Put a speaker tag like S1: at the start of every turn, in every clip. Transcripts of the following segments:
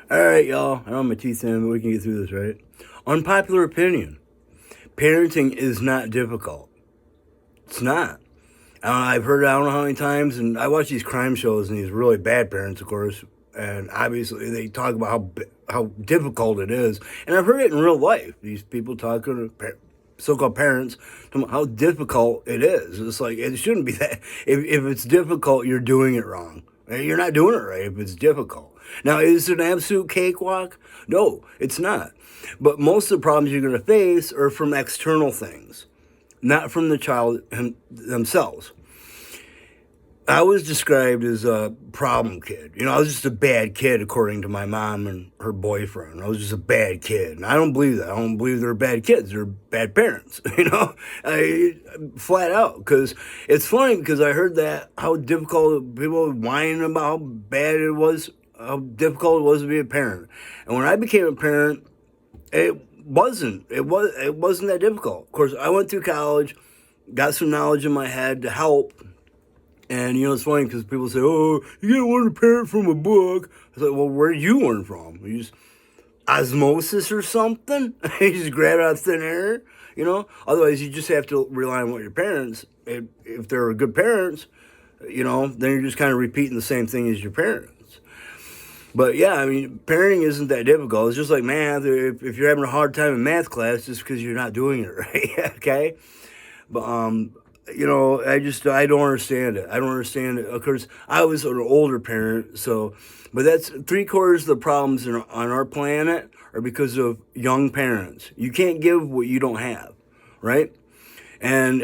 S1: All right, y'all. I don't have my teeth in, but we can get through this, right? Unpopular opinion. Parenting is not difficult. It's not. I've heard it I don't know how many times, and I watch these crime shows and these really bad parents, of course, and obviously they talk about how difficult it is. And I've heard it in real life. These people talking to so-called parents talking about how difficult it is. It's like, it shouldn't be that. If it's difficult, you're doing it wrong. You're not doing it right if it's difficult. Now, is it an absolute cakewalk? No, it's not. But most of the problems you're going to face are from external things, not from the child themselves. I was described as a problem kid. I was just a bad kid according to my mom and her boyfriend. I was just a bad kid. And I don't believe that. I don't believe they're bad kids. They're bad parents, flat out. Because it's funny because I heard that how difficult people were whining about how bad it was, how difficult it was to be a parent. And when I became a parent, it wasn't that difficult. Of course, I went through college, got some knowledge in my head to help. And, it's funny because people say, oh, you can't learn to parent from a book. I was like, well, where did you learn from? You just osmosis or something? You just grab it out of thin air, Otherwise, you just have to rely on what your parents, if they're good parents, then you're just kind of repeating the same thing as your parents. But, yeah, parenting isn't that difficult. It's just like math. If you're having a hard time in math class, just because you're not doing it right, okay? But, I don't understand it. I don't understand it. Of course, I was an older parent, but that's 3/4 of the problems on our planet are because of young parents. You can't give what you don't have, right? And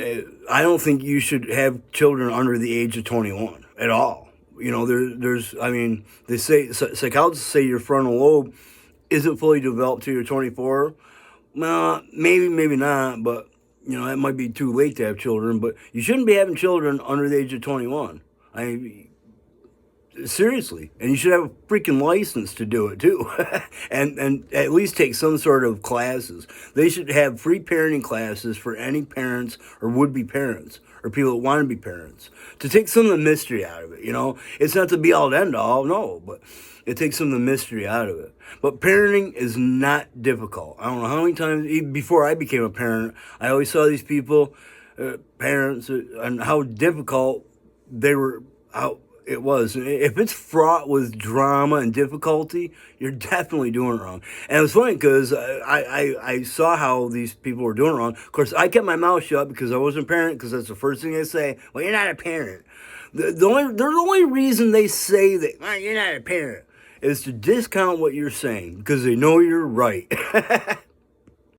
S1: I don't think you should have children under the age of 21 at all. They say, psychologists say your frontal lobe isn't fully developed till you're 24. Well, maybe not, but that might be too late to have children, but you shouldn't be having children under the age of 21. Seriously. And you should have a freaking license to do it, too. and at least take some sort of classes. They should have free parenting classes for any parents or would-be parents or people that want to be parents to take some of the mystery out of it, It's not the be-all and end-all, no, but it takes some of the mystery out of it. But parenting is not difficult. I don't know how many times, even before I became a parent, I always saw these people, parents, and how difficult how it was. If it's fraught with drama and difficulty, you're definitely doing it wrong. And it was funny because I saw how these people were doing it wrong. Of course, I kept my mouth shut because I wasn't a parent, because that's the first thing they say. Well, you're not a parent. The only reason they say that, well, you're not a parent, is to discount what you're saying because they know you're right.